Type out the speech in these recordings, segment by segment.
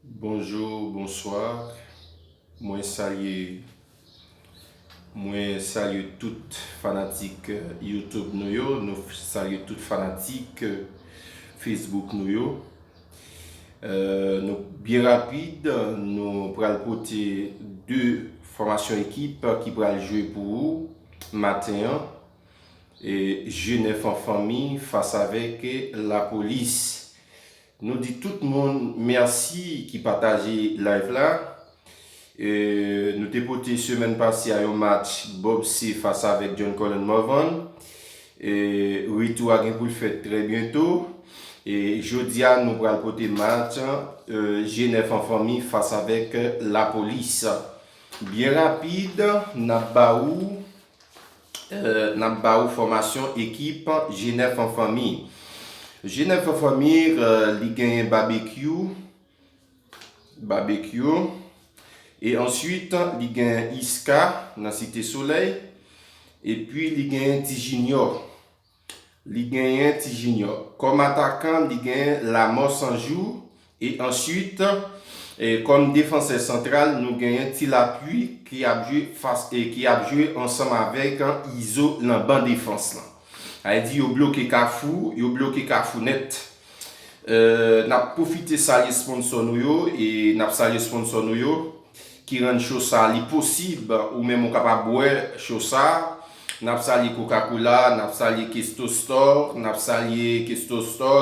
Bonjour, bonsoir. Moi salue toutes fanatiques YouTube nous salue toutes fanatiques Facebook nous bien rapide, nous pral porter deux formations équipe qui pral jouer pour vous matin et Genève en famille face avec la police. Nous dit tout le monde merci qui partageait live là. Nous t'ai porté semaine passée à un match Bob C face avec John Colin Morvan. Et retour à pour le faire très bientôt. Et jeudi nous allons porter match Genève en famille face avec la police. Bien rapide, n'a formation équipe Genève en famille. Genève en famille, il gagne barbecue. Et ensuite, il gagne Iska dans la Cité Soleil. Et puis, il gagne Tijunior. Comme attaquant, il gagne Lamos Sanjou. Et ensuite, comme défenseur central, nous gagnons Tilapui qui a joué ensemble avec Iso dans la bande défense. Il dit qu'il bloqué Kafou, net. N'a profité de sponsor nous et n'a salué sponsor nous qui rend chose ça possible ou même capable boire chose ça. N'a salué Coca-Cola, n'a salué Kesto Store,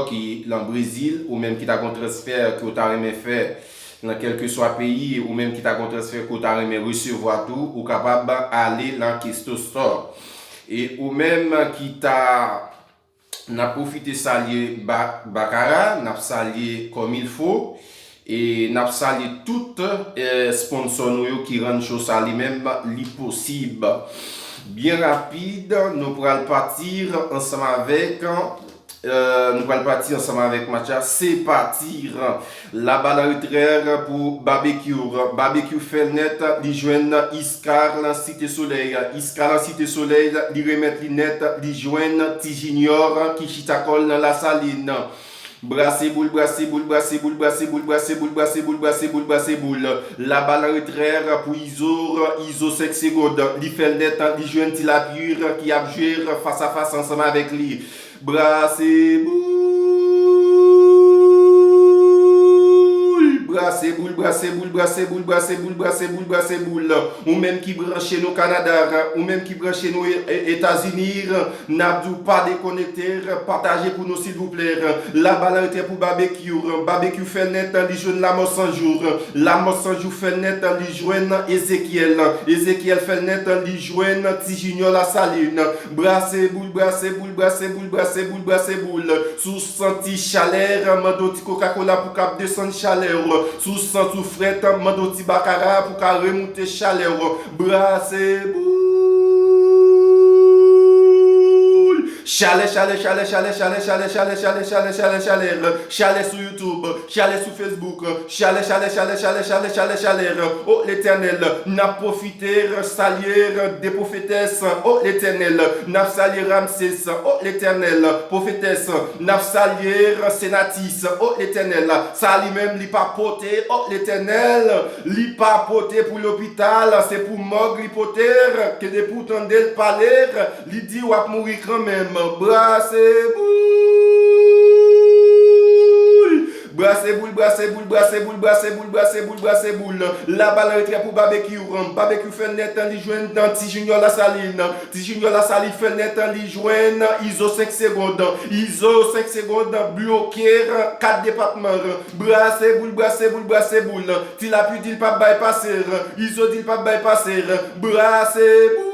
qui en Brésil ou même qui t'a transfert que t'a remis faire dans quel que soit pays ou même qui t'a transfert que t'a remis recevoir tout ou capable aller dans Kesto Store et ou même qui t'a n'a profité saluer Baccarat, n'a salué comme il faut et n'a salué tout sponsor qui rendent chose à lui-même possible. Bien rapide, nous pourrons partir ensemble avec Matcha. C'est partir. La balle retraire pour barbecue. Barbecue fait net, li joigne Iscar la Cité Soleil. Iscar la Cité Soleil, li remet li net, li joigne Tijunior qui chitakol dans la saline. Brassez boule. La balle retraire pour Iso 5 secondes. Li fait net, li joigne Tilapure qui a joué face à face ensemble avec lui. Brassez boule. Ou même qui branche nous Canada, ou même qui branche nous États-Unis, n'abdou pas déconnecter, partagez pour nous s'il vous plaît. La balle était pour barbecue. Barbecue fait net, li joue Lamos 100 jours. Lamos 100 jours fait net, li joue Ezekiel. Ezekiel fait net, li joue Tijunior la saline. Brassez boule. Sous senti chaleur, mandoti Coca-Cola pour cap descendre chaleur. Sous senti fret, mandoti Baccarat pour cap remonter chaleur. Brassez boule. Chalet sur YouTube, chalet sur Facebook, chalet. Oh l'éternel, n'a profité, salier des prophétesses, oh l'éternel, n'a salier Ramsès, oh l'éternel, prophétesse, n'a salier Sénatis, oh l'éternel, ça lui-même li pas poté, oh l'éternel, li pas poté pour l'hôpital, c'est pour mort gripoter, que de pourtant d'elle parler, li dit ou à mourir quand même. Brassez boule. La balle retrait pour barbecue. Barbecue fait net en li joine dans Tijunior la saline. Tijunior la saline fait net en li joine Iso 5 secondes. Iso 5 secondes bloqué 4 départements. Brassez boule. Tilapui dit pas bypasser. Iso dit pas bypasser. Brassez boule.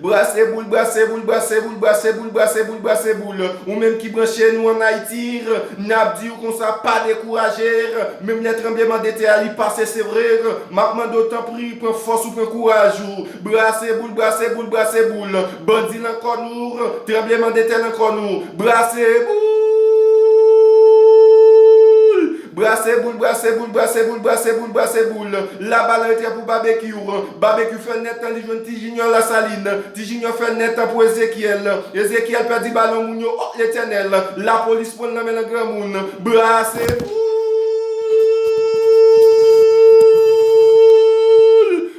Brassez boule. Ou même qui branche nous en Haïti, n'a dit qu'on ça pas décourager, même les tremblements de terre y passer c'est vrai, maintenant d'autant pris pour force ou pour courage. Brassez boule. Bandit encore nous, tremblement de terre encore nous. Brassez boule. Brasser boule, brasser boule, brasser boule, brasser boule, brasser boule. La balle est pour barbecue. Barbecue fait net, il joue un petit junior la saline. Petit junior fait net pour Ézéchiel. Ézéchiel perd 10 ballons, mounio, oh l'éternel. La police prend la main dans le grand monde. Brasser boule.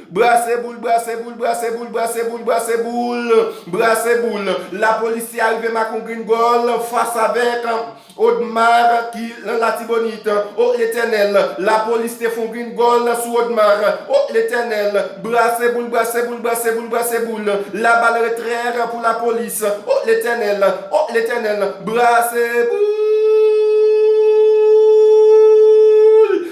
Brasser boule, brasser boule, brasser boule, brasser boule, brasser boule, brasser boule. La police est arrivée à Gringol face avec Audemars qui la Tibonite. Oh l'éternel, la police te font Gringol sous Audemars. Oh l'éternel, brasser boule, brasser boule, brasser boule, brasser boule. La balle retraire pour la police. Oh l'éternel, brasser boule.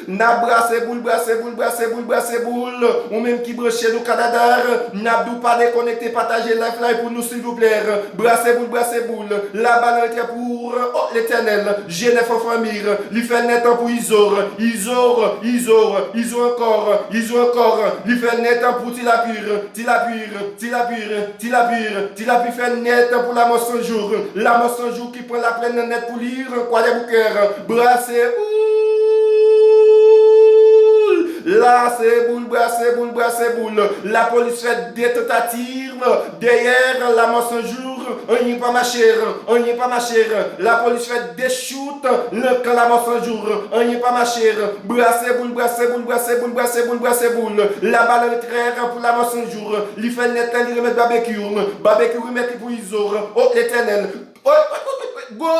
N'a brassé boule, brassé boule, brassé boule, brassé boule. Ou même qui branche nous Canada. N'a pas déconnecté, partager live live pour nous s'il vous plaît. Brassé boule, brassé boule. La balle est pour l'éternel. Genève en famille. Il fait net pour Isor. Isor encore. Il fait net pour Tilapure. Tilapure fait net pour la mort sans jour. La mort sans jour qui prend la pleine net pour lire. Quoi des bouquets. Brassé boule. Là, c'est boule, brasser boule, brasser boule. La police fait des tentatives. Derrière, la mort sans jour. On n'y est pas ma chère. La police fait des shoots. Quand la mort sans jour. On n'y est pas ma chère. Brasser boule, brasser boule, brasser boule, brasser boule, brasser boule. La balle est très pour la mort sans jour. Il fait net, il remet barbecue. Barbecue remet pour Isor. Oh, l'éternel. Goal!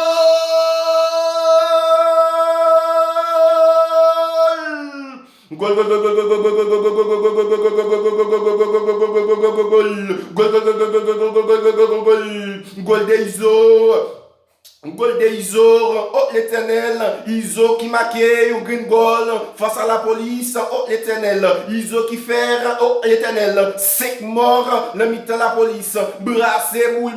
Gol de Isor, oh l'éternel, Iso qui maquille un green goal face à la police, oh l'éternel, Iso qui fait, oh l'éternel, 5 morts, le mi-temps la police, brasser boule,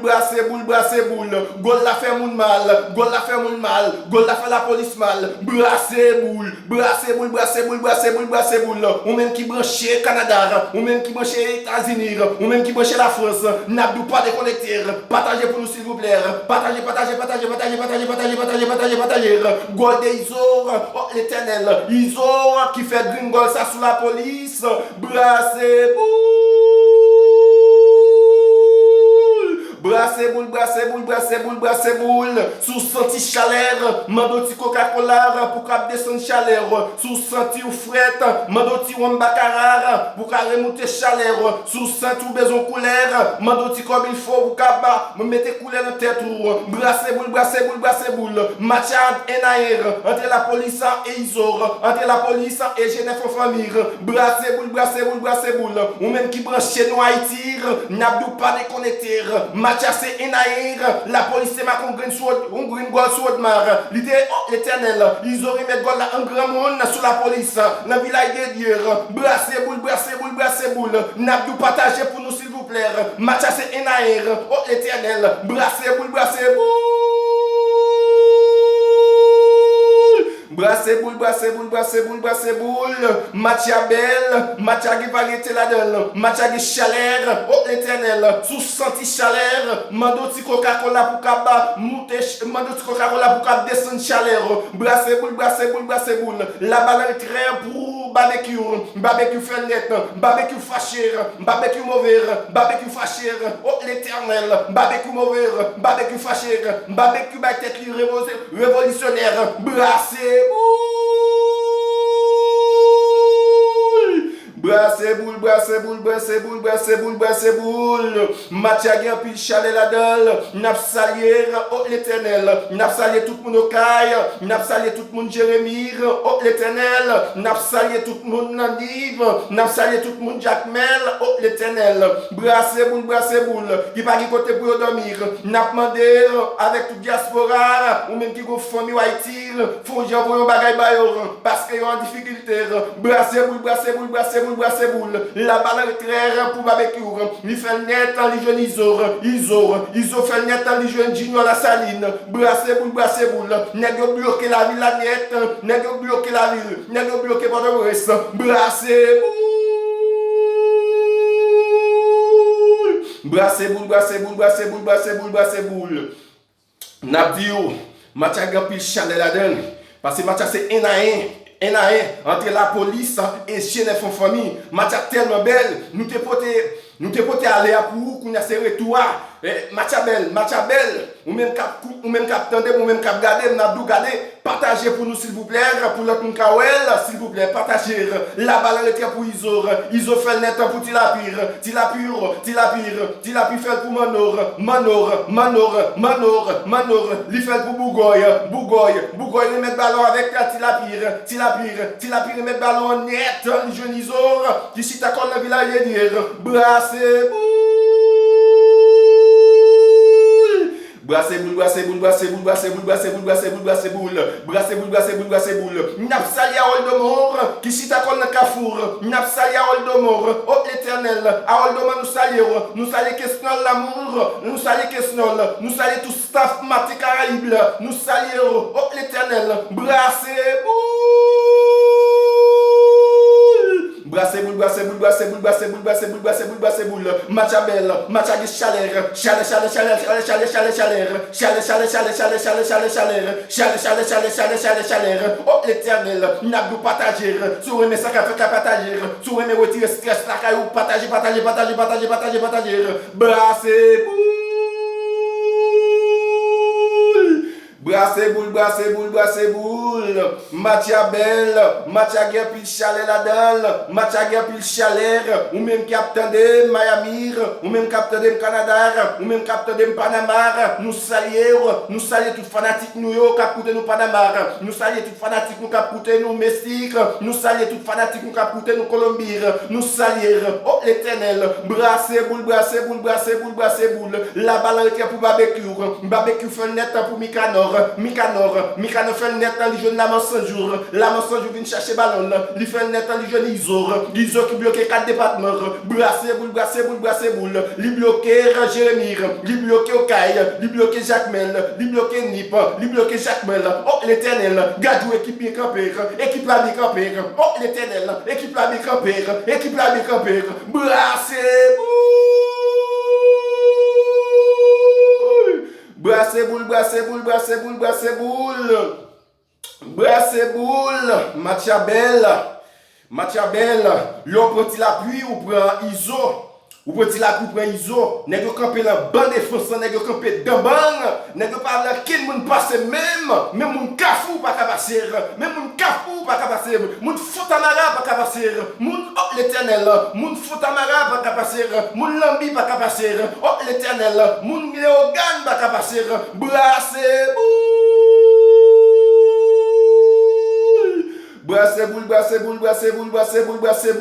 goal la fait mon mal, goal la fait la police mal, brasser boule, ou même qui branche Canada, ou même qui branche États-Unis, ou même qui branche la France, n'abdou pas déconnecter, partagez pour nous s'il vous plaît, partagez. Gol de Isor, oh l'éternel, Isor qui fait green goal ça sous la police, brasser boule, sous senti chaleur, mandoti Coca-Cola pour qu'à descendre chaleur, sous senti ou frette, mandoti Wambakarara pour qu'à remonter chaleur, sous senti ou besoin couleur, mandoti comme il faut pour qu'à me mettre couleur dans tête ou brasser boule, match en entre la police et Isor, entre la police et Genève en famille, brasser boule, ou même qui branche chez nous Haïti, n'abdou pas déconnecter, match c'est Enaïr, la police c'est ma green goal sur Audemars. L'idée, oh l'éternel, ils auraient mis goal là un grand monde sur la police, dans le village de Dieu. Brasser boule, n'abdou partager pour nous s'il vous plaît. Match c'est Enaïr, oh l'éternel, brasser boule. Brasser boule, Mathia qui variété là-dedans, Mathia qui chaleur, oh l'éternel, sous senti chaleur, mandoti Coca-Cola pour qu'à monter, mandoti Coca-Cola pour qu'à descendre chaleur, brasser boule, la balle est très pour barbecue fait net, barbecue fâché, barbecue mauvais, oh l'éternel, barbecue mauvais, barbecue fâché, barbecue tête révolutionnaire, brasser Brasser boule. Mathia gen pile chalet la dalle. N'a salier, oh l'éternel. N'a salier tout le monde au caille. N'a salier tout le monde Jérémie, oh l'éternel. N'a salier tout le monde Nadiv. N'a salier tout le monde Jacmel, oh l'éternel. Brasser boule. Qui pas qui côté pour dormir. N'a demandé avec toute diaspora. Ou même qui go famille Haïti. Faut j'envoie un bagay bayor. Parce qu'ils ont en difficulté. Brasser boule. La balle est très pour barbecue. Il fait net en ligne Iso fait net en ligne Junior la saline. Brasser boule. N'est-ce bloquer la ville la net. N'est-ce bloquer la ville. N'est-ce bloquer Port-au-Prince. Brasser boule. N'a dit Mathia Gampil chalet la donne. Parce que Mathia c'est un à un. un à un entre la police et Genève en famille. Match tellement belle, nous te poté aller à pour qu'on a serré toi. Match belle, ou même cap tendre, ou même cap garder, n'a dou garder, partagez pour nous s'il vous plaît, pour l'autre Kawel, s'il vous plaît, partagez la balle est pour Iso fait le net pour Tilapir fait pour Manor, li fait pour Bougoy, il met ballon avec Tilapir met ballon net, le jeune Isor, qui s'y t'accorde le village et dire, brassez Brassez boule. Napsalia Oldomor, qui s'y t'accorde le Cafour. Napsalia Oldomor, oh l'éternel, à Oldomor nous saluons question l'amour, nous saluons tout staff Maté Caraïbe, nous saluons, oh l'éternel, brassez boule. Match à belle, match à chaleur. Oh l'éternel, n'a pas partager. Sur mes sacs à partager. Sur mes retirer stress, la caillou, partager. Brassez boule. Match à belle, match à guerre pile chalet la dalle, match à guerre pile chalet, ou même capitaine de Miami, ou même capitaine de Canada, ou même capitaine de Panama, nous saluons tous fanatiques nous yo capitaine nous Panama, nous saluons tous fanatiques nous capitaine nous Mexique, nous saluons tous fanatiques nous capitaine nous Colombie, nous saluons oh l'éternel, brassez boule, la balle est pour barbecue fait net pour Mikanor fait net dans les jeunes l'amant 100 jours vient chercher ballon, il fait net dans les jeunes Iso qui bloque 4 départements, brassez boule, il bloque Jérémy, il bloque Okaï, il bloque Jacmel, il bloque Nip, il bloque Jacmel, oh l'éternel, gadou équipe bien campée, oh l'éternel, équipe la bien campée, brassez boule. Match à belle. L'on prend l'appui ou prend Iso. Ou petit la coupe Iso, n'est que camper la bande défense, n'est que camper dans bang, n'est que pas là qui moun passe même moun kafou pas passer, même moun kafou pas passer, moun foutamara pas passer, moun oh l'éternel, moun foutamara pas passer, moun lambi pas passer, oh l'éternel, moun léogan pas passer, brassez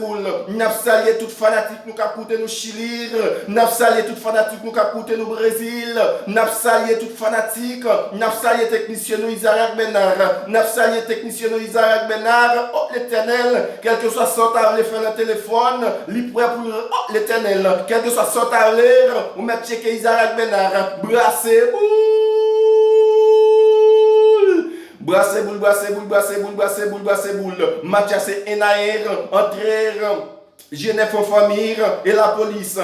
boule. N'a salué tout fanatique nous capoter nous Chili, n'a salué tout fanatique nous capoter nous Brésil, n'a salué tout fanatique, n'a salué technicien nous Isaac Benard, oh l'éternel, quel que soit son temps, faire le téléphone, lui prêt pour oh l'éternel, quel que soit son temps, ou mettre checker Isaac Benard, brassez boule. Match c'est entrer Genève en famille et la police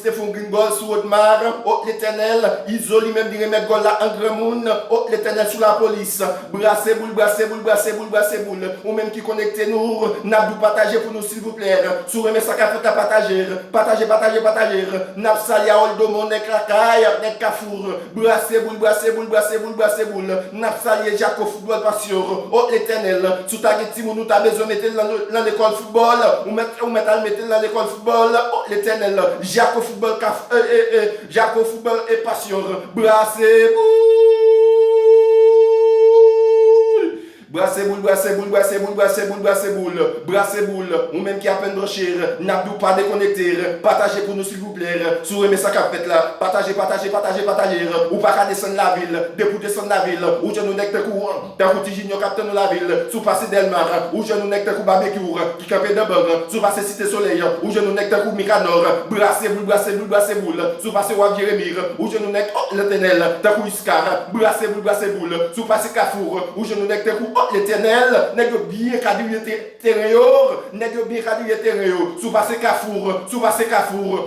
te font green ball sur Haute-Mar, oh l'éternel, Iso lui-même dit remettre goal là en grand monde, oh l'éternel sous la police, brassez boule, ou même qui connecte nous, n'a pas partager pour nous s'il vous plaît, sur remettre ça café à partager, n'a pas salia Oldomon, n'est Krakaï, n'est Kafour, brassez boule, n'a pas salia Jaco football passion, oh l'éternel, sous ta gueule, nous t'as besoin de mettre dans l'école football, ou mettre dans l'école football, oh l'éternel, Jaco football et passion, brassez boule, ou même qui a peine de chier, n'a pas déconnecté, partagez pour nous s'il vous plaît, sur mes sacs à fête là, partagez, ou pas qu'à descendre la ville, pour descendre la ville, ou je nous n'ai que courant, d'un côté junior capitaine de la ville, sous passer Delmar, ou je nous n'ai que barbecue, qui campait d'abord, sous passer Cité Soleil, ou je nous n'ai que Mikanor, brassez boule, sous passer Wab Jérémy, ou je nous n'ai que l'éternel, d'un coup Iscar, brassez boule, sous passer Cafour, ou je nous n'ai que l'éternel, n'est que bien cadré terrain, sous passer Cafour,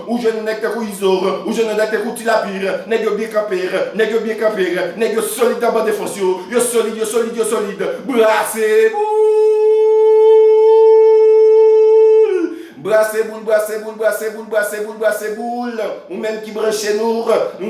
ou je n'ai que Iso, ou je n'ai que Tilapir, n'est que bien camper, n'est que solide dans bande défense, yo solide, brassez-vous. Brassez boule, brassez boule, brassez boule, brassez boule, brassez boule. Ou même qui branchez nous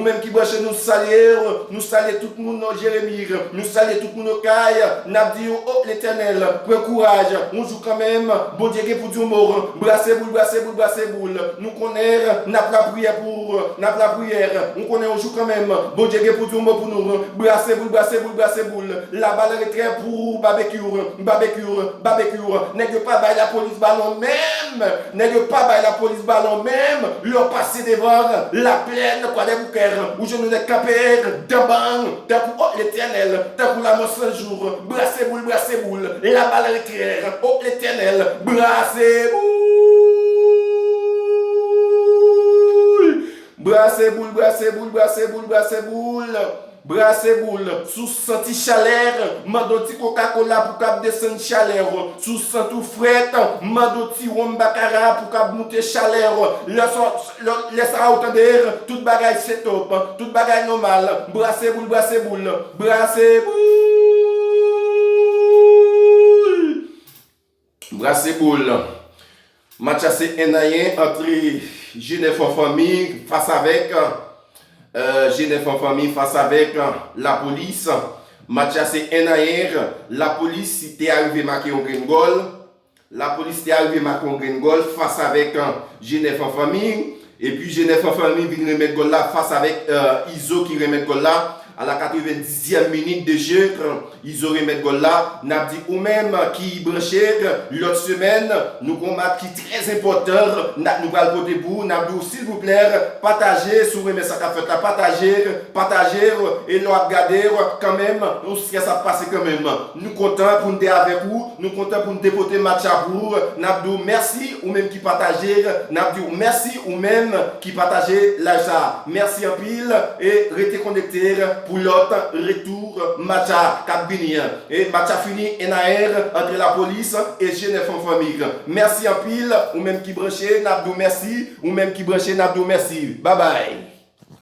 même qui branchez nous salir, nous salir tout le monde dans Jérémie, nous salir tout le monde au caille. N'a dit oh l'Éternel, prends courage, on joue quand même. Bon Dieu pour du mort. Brassez boule, brassez boule, brassez boule. Nous connaissons, n'a pas la prière pour, n'a pas la prière. On connaît, on joue quand même. Bon Dieu pour du mort pour nous. Brassez boule, brassez boule, brassez boule. La balle est très pour barbecue, barbecue, barbecue. N'est-ce pas by la police ballon même, n'est-ce pas by la police ballon même. Leur passer devant la plaine, quoi des bouquets, où je nous ai capé, d'un bang, d'un coup, oh l'Éternel, d'un coup la mort un jour. Brassez boule, la balle est claire, oh l'Éternel, brassez boule. Brassez boule, brassez boule, brassez boule, brassez boule. Brassez boule, sous senti chaleur, mandoti Coca-Cola pour cap descendre chaleur, sous senti fret, mandoti rhum baccarat pour cap monter chaleur, laissera autant d'air, toute bagaille c'est top, toute bagaille normal, brassez boule, brassez boule, brassez boule, brassez boule. Match assez énaillé entre Genève en famille face avec Genève en famille face avec la police. Match assez énaillé. La police était arrivée à marquer un green goal. La police était arrivée à marquer un green goal face avec Genève en famille. Et puis Genève en famille vient remettre goal là face avec Iso qui remet goal là. À la 90e minute de jeu, ils auraient mis goal là. N'a dit ou même qui branchait l'autre semaine, nous avons un match qui est très important. Nous allons voter pour. N'a dit s'il vous plaît, partagez, si vous aimez ça qu'a fait là, partagez, et nous regardez quand même, ce qui ça passe quand même. Nous comptons pour nous avec vous, nous comptons pour nous dépoter match à vous. N'a dit merci ou même qui partagez, n'a dit merci ou même qui partagez l'achat. Merci en pile et restez connectés pour l'autre retour match à Cap-Binien. Et match a fini entre la police et Genève en famille. Merci en pile, ou même qui branchez, Nabdou merci, ou même qui branchez, Nabdou merci. Bye bye.